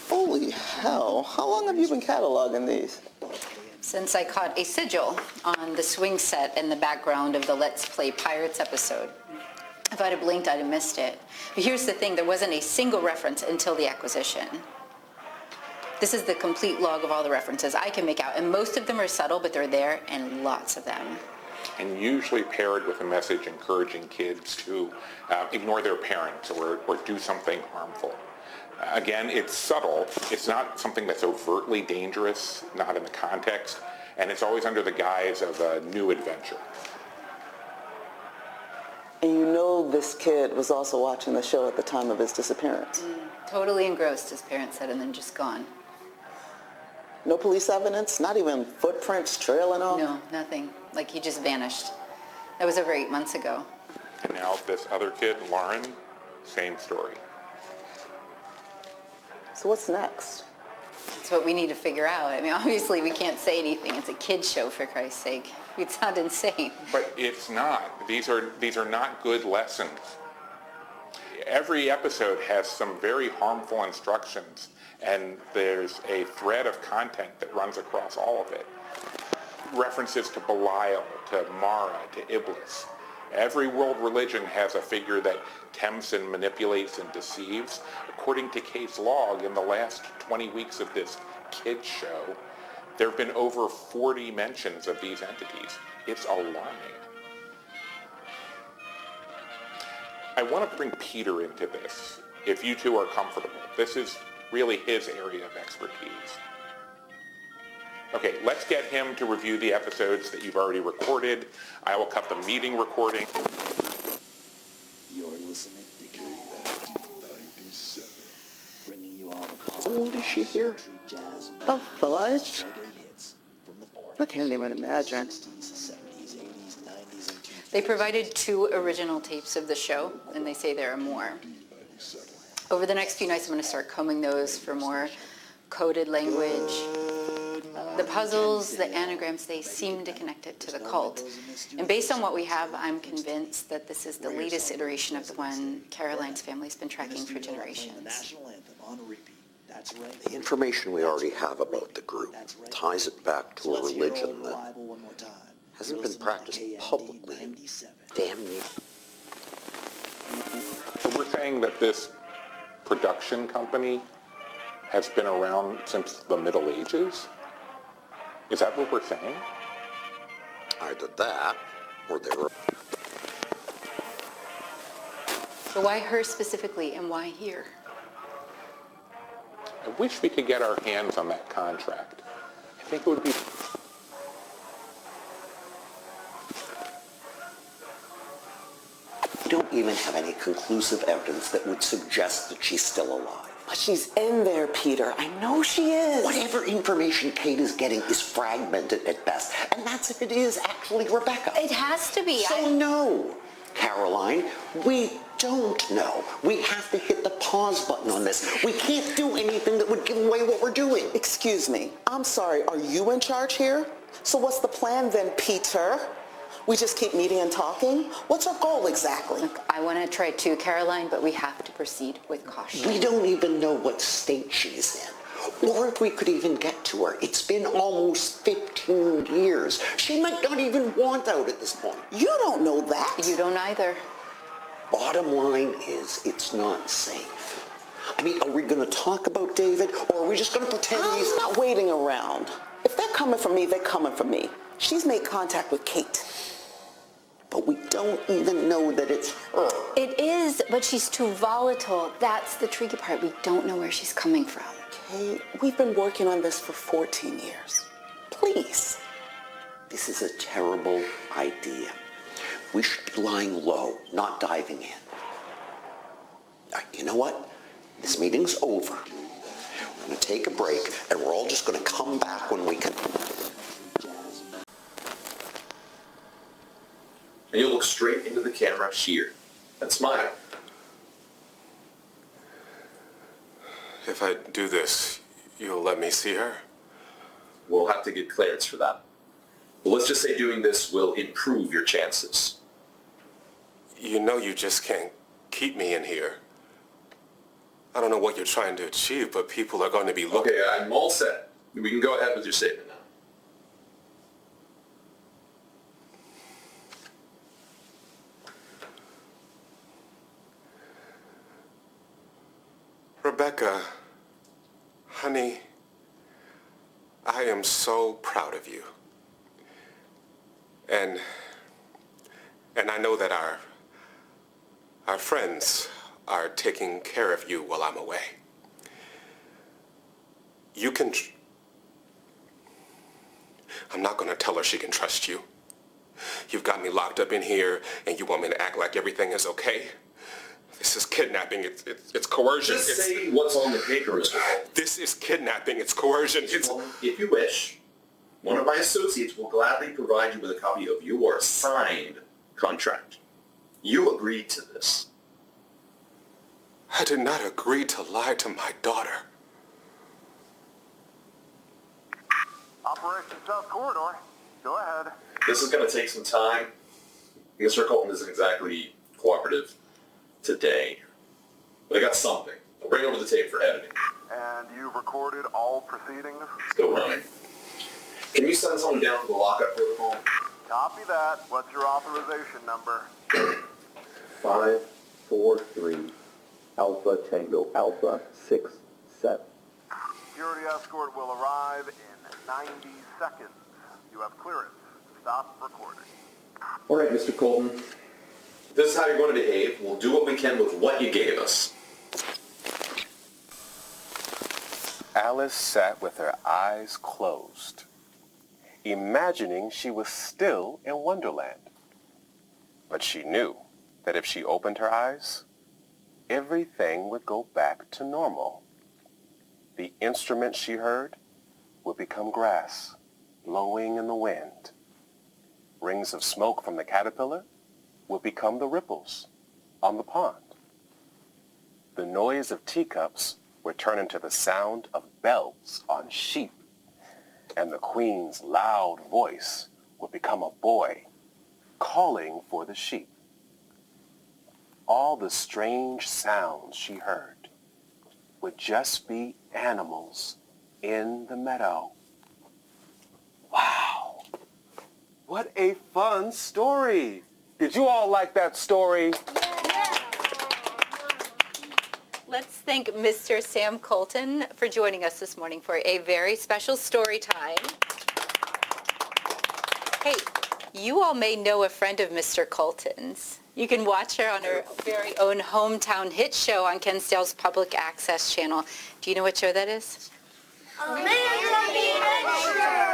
Holy hell, how long have you been cataloging these? Since I caught a sigil on the swing set in the background of the Let's Play Pirates episode. If I'd have blinked, I'd have missed it. But here's the thing, there wasn't a single reference until the acquisition. This is the complete log of all the references I can make out, and most of them are subtle, but they're there, and lots of them. And usually paired with a message encouraging kids to ignore their parents or do something harmful. Again, it's subtle. It's not something that's overtly dangerous, not in the context, and it's always under the guise of a new adventure. And you know this kid was also watching the show at the time of his disappearance. Totally engrossed, his parents said, and then just gone. No police evidence? Not even footprints trailing off? No, nothing. Like he just vanished. That was over 8 months ago. And now this other kid, Lauren, same story. So what's next? That's what we need to figure out. I mean, obviously we can't say anything. It's a kid's show, for Christ's sake. We'd sound insane. But it's not. These are not good lessons. Every episode has some very harmful instructions, and there's a thread of content that runs across all of it. References to Belial, to Mara, to Iblis. Every world religion has a figure that tempts and manipulates and deceives. According to case log, in the last 20 weeks of this kids show, there have been over 40 mentions of these entities. It's alarming. I want to bring Peter into this, if you two are comfortable. This is really his area of expertise. Okay, let's get him to review the episodes that you've already recorded. I will cut the meeting recording. You're listening to K97, bringing you all the How old is she here? jazz The fudge? hits from the 40s, I can't even imagine. 60s, 70s, 80s, 90s, and 2000s. They provided 2 original tapes of the show, and they say there are more. Over the next few nights, I'm going to start combing those for more coded language. The puzzles, the anagrams, they seem to connect it to the cult. And based on what we have, I'm convinced that this is the latest iteration of the one Caroline's family's been tracking for generations. National anthem on repeat. That's right. The information we already have about the group ties it back to a religion that one more time. hasn't been practiced publicly in damn near. So we're saying that this production company has been around since the Middle Ages? Is that what we're saying? Either that, or they were. So why her specifically, and why here? I wish we could get our hands on that contract. I think it would be... We don't even have any conclusive evidence that would suggest that she's still alive. But she's in there, Peter. I know she is. Whatever information Kate is getting is fragmented at best, and that's if it is actually Rebecca. It has to be. So no, Caroline, we don't know. We have to hit the pause button on this. We can't do anything that would give away what we're doing. Excuse me. I'm sorry. Are you in charge here? So what's the plan then, Peter? We just keep meeting and talking? What's our goal exactly? Look, I want to try too, Caroline, but we have to proceed with caution. We don't even know what state she's in, or if we could even get to her. It's been almost 15 years. She might not even want out at this point. You don't know that. You don't either. Bottom line is, it's not safe. I mean, are we going to talk about David, or are we just going to pretend he's... I'm not waiting around. If they're coming for me, they're coming for me. She's made contact with Kate. But we don't even know that it's her. It is, but she's too volatile. That's the tricky part. We don't know where she's coming from. Kate, we've been working on this for 14 years. Please. This is a terrible idea. We should be lying low, not diving in. You know what? This meeting's over. We're going to take a break, and we're all just going to come back when we can. And you'll look straight into the camera here and smile. If I do this, you'll let me see her? We'll have to get clearance for that. But let's just say doing this will improve your chances. You know you just can't keep me in here. I don't know what you're trying to achieve, but people are going to be looking. Okay, I'm all set. We can go ahead with your statement now. Rebecca, honey, I am so proud of you. And I know that our friends are taking care of you while I'm away. You can, I'm not going to tell her she can trust you. You've got me locked up in here and you want me to act like everything is okay? This is kidnapping, it's coercion. Just say what's on the paper, Mr. Cole. This is kidnapping, it's coercion. Well, if you wish, one of my associates will gladly provide you with a copy of your signed contract. You agreed to this. I did not agree to lie to my daughter. Operation South Corridor. Go ahead. This is going to take some time. Mr. Colton isn't exactly cooperative today, but I got something. I'll bring over the tape for editing. And you've recorded all proceedings? Still running. Can you send someone down to the lockup protocol? Copy that. What's your authorization number? 543 Alpha Tango Alpha 6 7. Security escort will arrive in 90 seconds. You have clearance. Stop recording. All right, Mr. Colton. If this is how you're going to behave, we'll do what we can with what you gave us. Alice sat with her eyes closed, imagining she was still in Wonderland. But she knew that if she opened her eyes, everything would go back to normal. The instrument she heard would become grass, blowing in the wind. Rings of smoke from the caterpillar would become the ripples on the pond. The noise of teacups would turn into the sound of bells on sheep, and the queen's loud voice would become a boy calling for the sheep. All the strange sounds she heard would just be animals in the meadow. Wow! What a fun story! Did you all like that story? Let's thank Mr. Sam Colton for joining us this morning for a very special story time. Hey, you all may know a friend of Mr. Colton's. You can watch her on her very own hometown hit show on Kensdale's Public Access channel. Do you know what show that is?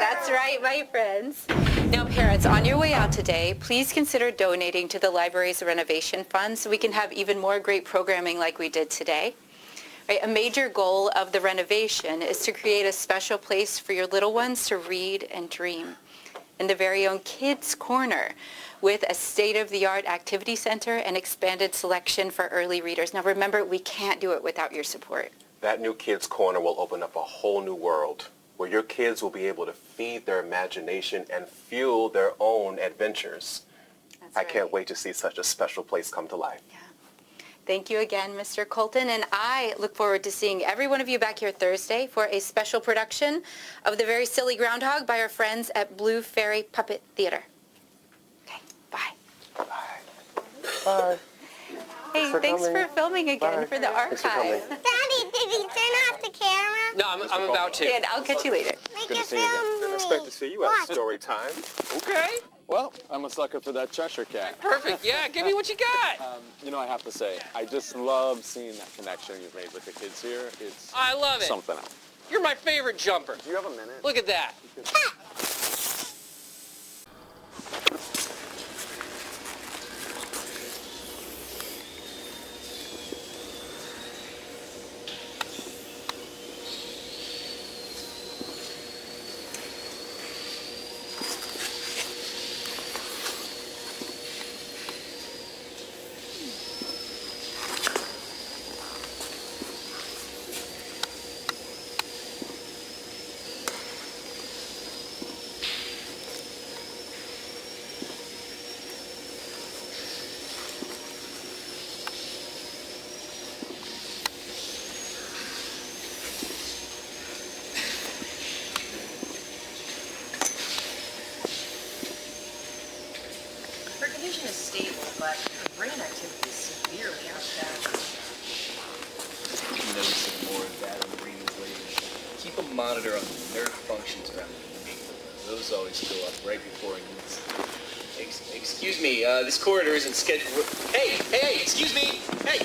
That's right, my friends. Now, parents, on your way out today, please consider donating to the library's renovation fund so we can have even more great programming like we did today. Right, a major goal of the renovation is to create a special place for your little ones to read and dream in the very own Kids Corner with a state-of-the-art activity center and expanded selection for early readers. Now, remember, we can't do it without your support. That new Kids Corner will open up a whole new world where your kids will be able to feed their imagination and fuel their own adventures. I can't wait to see such a special place come to life. Yeah. Thank you again, Mr. Colton, and I look forward to seeing every one of you back here Thursday for a special production of The Very Silly Groundhog by our friends at Blue Fairy Puppet Theater. Okay, bye. Bye. Bye. Hey, thanks for filming again for the archive. Daddy, did you turn off the camera? No, I'm about to. Dan, I'll catch you later. Make it film Didn't expect to see you at story time. Okay. Well, I'm a sucker for that Cheshire Cat. Perfect. Yeah, give me what you got. You know, I have to say, I just love seeing that connection you've made with the kids here. It's I love it. something else. You're my favorite jumper. Do you have a minute? Look at that. vision is stable, but her brain activity is severely out of balance. I'm noticing more of that on the readings lately. Keep a monitor on the nerve functions around the brain. Those always go up right before he needs. Excuse me, this corridor isn't scheduled. Hey, excuse me! Hey!